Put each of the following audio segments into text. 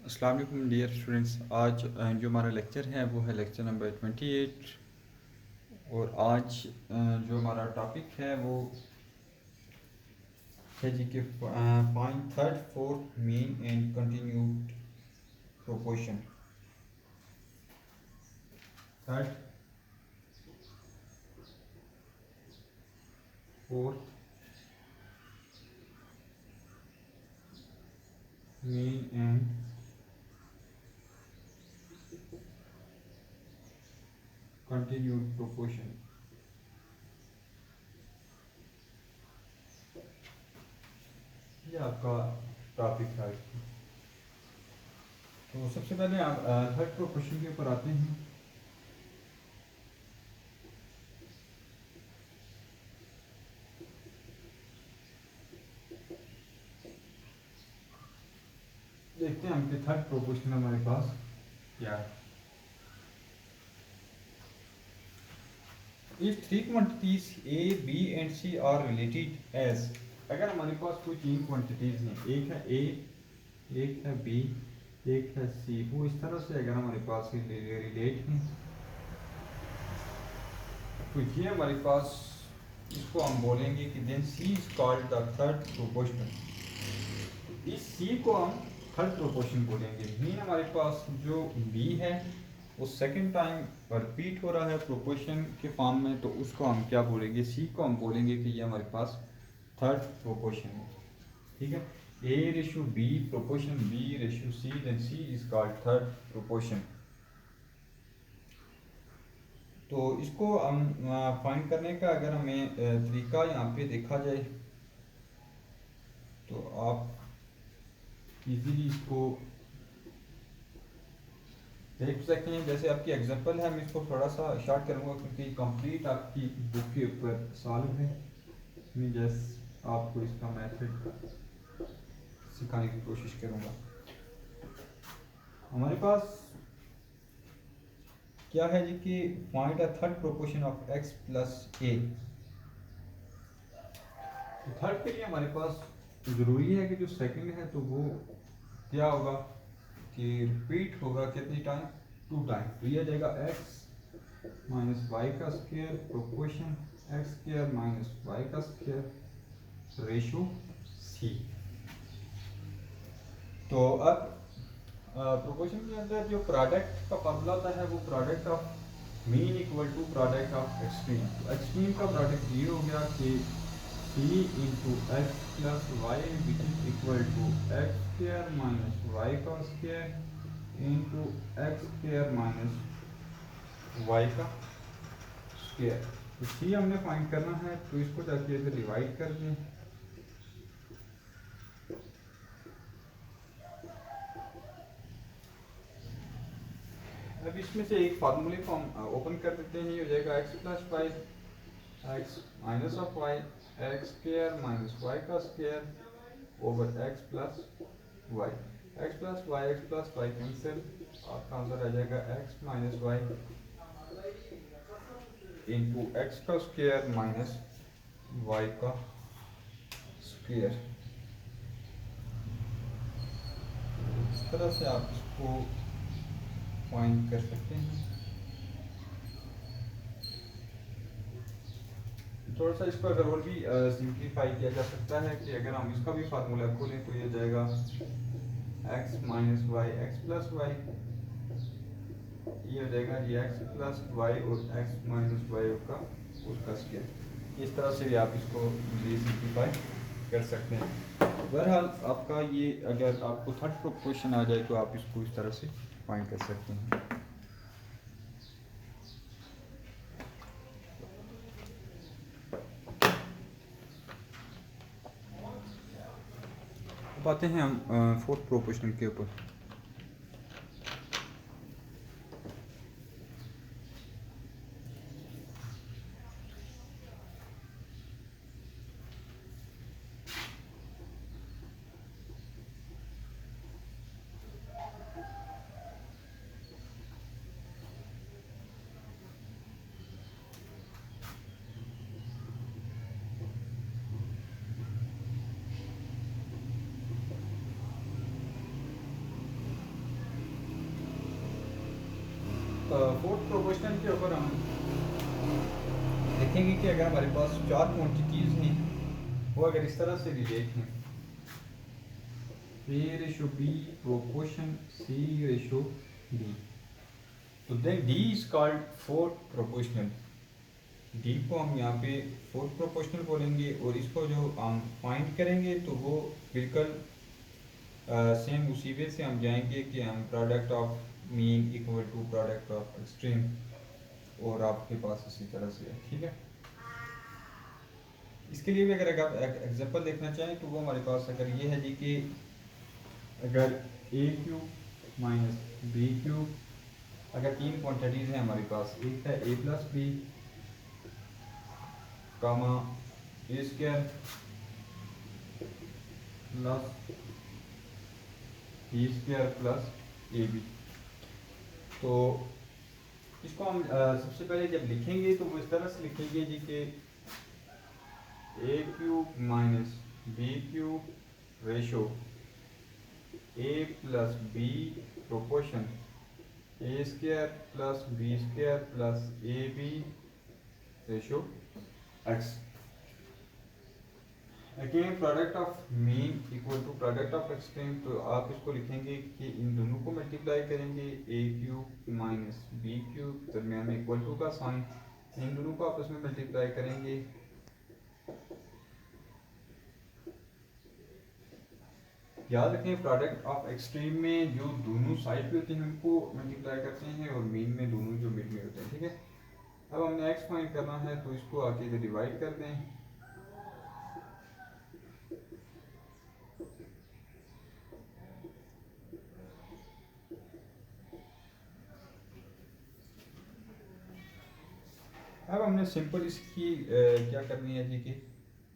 अस्सलाम वालेकुम dear students. आज जो हमारा लेक्चर है वो है लेक्चर नंबर 28। और आज जो हमारा टॉपिक है वो है जी कि find third fourth mean and continued proportion. Third fourth mean and continued proportion, ये आपका टॉपिक है। तो सबसे पहले आप थर्ड प्रोपोर्शन के ऊपर आते हैं। देखते हैं हम कि थर्ड प्रोपोर्शन हमारे पास क्या है। If three quantities A, B and C are related as, अगर हमारे पास कोई तीन क्वांटिटीज हैं, एक है A, एक है B, एक है C, वो इस तरह से अगर हमारे पास रिलेट हैं तो ये हमारे पास, इसको हम बोलेंगे कि then C is called the third proportion. इस C को हम थर्ड प्रोपोर्शन बोलेंगे। मीन हमारे पास जो B है वो सेकंड टाइम रिपीट हो रहा है प्रोपोर्शन के फॉर्म में, तो उसको हम क्या बोलेंगे, सी को हम बोलेंगे कि ये हमारे पास थर्ड प्रोपोर्शन है। ठीक है, A ratio B proportion B ratio C, then C is called third proportion. तो इसको हम फाइंड करने का अगर हमें तरीका यहाँ पे देखा जाए तो आप इजीली इसको देख सकते हैं। जैसे आपकी एग्जांपल है, मैं इसको थोड़ा सा शॉर्ट करूँगा क्योंकि कंप्लीट आपकी बुक के ऊपर सॉल्व है। मैं जस्ट आपको इसका मेथड सिखाने की कोशिश करूँगा। हमारे पास क्या है जी कि find a third proportion of x plus A. Third के लिए हमारे पास ज़रूरी है कि जो सेकंड है तो वो क्या होगा कि रिपीट होगा कितनी टाइम, टू टाइम। तो ये आ जाएगा x माइनस वाई का square proportion x square minus Y का स्क्वायर रेशो सी। तो अब प्रोपोर्शन के अंदर जो प्रोडक्ट का फार्मूला होता है वो product of mean equal to product of extreme. तो एक्सट्रीम का प्रोडक्ट ये हो गया कि C into X plus Y which is equal to X square minus Y का square into X square minus Y का स्क्र। तो सी हमने फाइंड करना है, तो इसको जाके इधर डिवाइड कर दें। अब इसमें से एक फार्मूले को हम ओपन कर देते हैं। ये हो जाएगा X plus Y X minus of Y X square minus Y का square over X plus Y. X plus Y cancel, आपका आंसर आ जाएगा x minus Y into X का स्क्र माइनस वाई का स्क्र। इस तरह से आप इसको फाइंड कर सकते हैं। थोड़ा सा इसको अगर और भी सिंप्लीफाई किया जा सकता है कि अगर हम इसका भी फार्मूला खोलें तो ये जाएगा x minus y x plus y, ये हो जाएगा जी एक्स प्लस वाई और एक्स माइनस वाई का उसका स्क्वायर। इस तरह से भी आप इसको सिंप्लीफाई कर सकते हैं। बहरहाल आपका ये, अगर आपको थर्ड प्रोपोर्शन आ जाए तो आप इसको इस तरह से फाइंड कर सकते हैं। अब आते हैं हम फोर्थ प्रोपोर्शन के ऊपर। फोर्थ प्रोपोर्शनल के ऊपर हम देखेंगे कि अगर हमारे पास चार क्वांटिटीज़ हैं वो अगर इस तरह से रिलेट हैं, A ratio B proportion C ratio D, तो then D is called fourth proportional. D को हम यहाँ पे फोर्थ प्रोपोर्शनल बोलेंगे और इसको जो हम फाइंड करेंगे तो वो बिल्कुल सेम उसी वे से हम जाएंगे कि हम product of mean equal to product of extreme, और आपके पास इसी तरह से है। ठीक है, इसके लिए भी अगर आप एग्जांपल देखना चाहें तो वो हमारे पास अगर ये है जी कि अगर A cube minus B cube, अगर तीन क्वांटिटीज़ हैं हमारे पास, एक है A plus B comma A square plus B square plus A B, तो इसको हम सबसे पहले जब लिखेंगे तो वो इस तरह से लिखेंगे जी कि A cube minus B cube ratio A plus B proportion A square plus B square plus A B ratio X. Again product of mean equal to product of extreme, तो आप इसको लिखेंगे कि इन दोनों को मल्टीप्लाई करेंगे, ए क्यूब माइनस बी क्यूब, दरमियान में इक्वल टू का साइन, इन दोनों को आपस में मल्टीप्लाई करेंगे, याद रखें प्रोडक्ट ऑफ एक्सट्रीम में जो दोनों साइड पे होते हैं उनको मल्टीप्लाई करते हैं और मीन में दोनों जो मिड में होते हैं। ठीक है, अब हमने एक्स फाइंड करना है तो इसको आगे से डिवाइड कर दें, अब हमने सिंपल इसकी क्या करनी है जी कि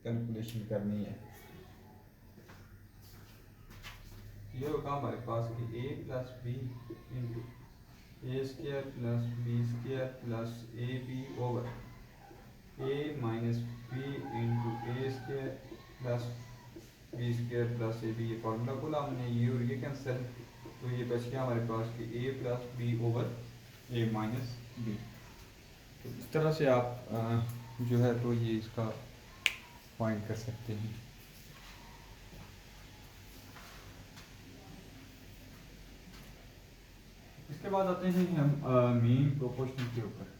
कैलकुलेशन करनी है। ये होगा हमारे पास कि A plus B into A square plus B square plus A B over A minus B into A square plus B square plus A B. ये फॉर्मूला बोला हमने, ये और ये कैंसिल, तो ये बच गया हमारे पास कि A plus B over A minus B. तो इस तरह से आप जो है तो ये इसका फाइंड कर सकते हैं। इसके बाद आते हैं हम मीन प्रोपोर्शनल के ऊपर।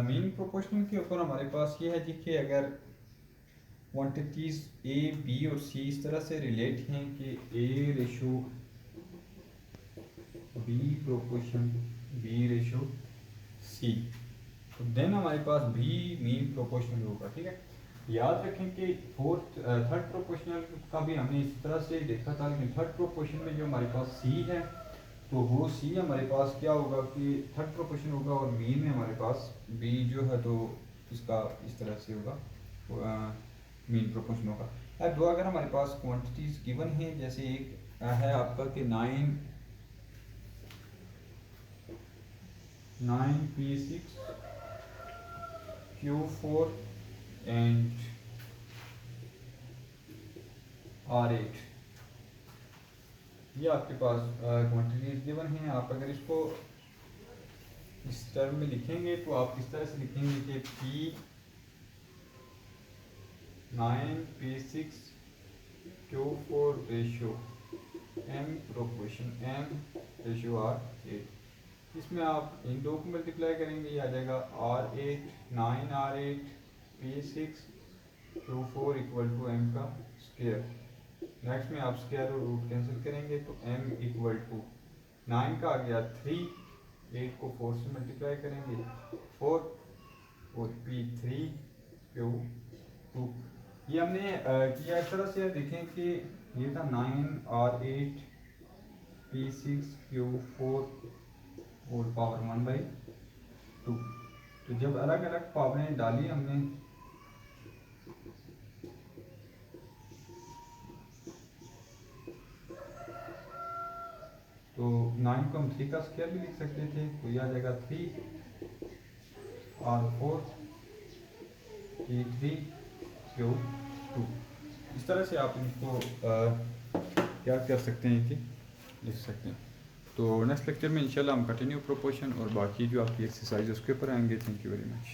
मीन प्रोपोर्शनल के ऊपर हमारे पास ये है जी कि अगर क्वांटिटीज़ ए बी और सी इस तरह से रिलेट हैं कि A ratio B proportion B ratio C, तो देन हमारे पास बी मीन प्रोपोर्शनल होगा। ठीक है, याद रखें कि थर्ड प्रोपोर्शनल का भी हमने इस तरह से देखा था, लेकिन थर्ड प्रोपोर्शन में जो हमारे पास सी है तो वो सी हमारे पास क्या होगा कि थर्ड प्रोपोर्शन होगा, और मीन में हमारे पास बी जो है तो इसका इस तरह से होगा मीन प्रोपोर्शन होगा। अब दो अगर हमारे पास क्वांटिटीज गिवन है, जैसे एक है आपका कि 9p6 q4 एंड r8, ये आपके पास क्वांटिटीज गिवन हैं। आप अगर इसको इस टर्म में लिखेंगे तो आप इस तरह से लिखेंगे कि p 9p6 q4 ratio m proportion m ratio r8। इसमें आप इन दो को मल्टीप्लाई करेंगे, ये आ जाएगा r8 9r8 p6 q4 equal to m का स्क्वायर। नेक्स्ट में आप स्क्वायर और रूट कैंसिल करेंगे तो m इक्वल टू 9 का आ गया 3, 8 को 4 से मल्टीप्लाई करेंगे 4 और p3 q2। ये हमने किया इस तरह से, देखें कि ये था 9r8 p6 q4 और पावर 1/2। तो जब अलग अलग पावरें डाली हमने तो 9 को हम 3 का स्क्वायर भी लिख सकते थे, तो यह आ जाएगा 3 R4 T3 Q2। इस तरह से आप इनको क्या कर सकते हैं कि लिख सकते हैं। तो नेक्स्ट लेक्चर में इंशाल्लाह हम कंटिन्यू प्रोपोर्शन और बाकी जो आपकी एक्सरसाइज उसके ऊपर आएंगे। Thank you very much.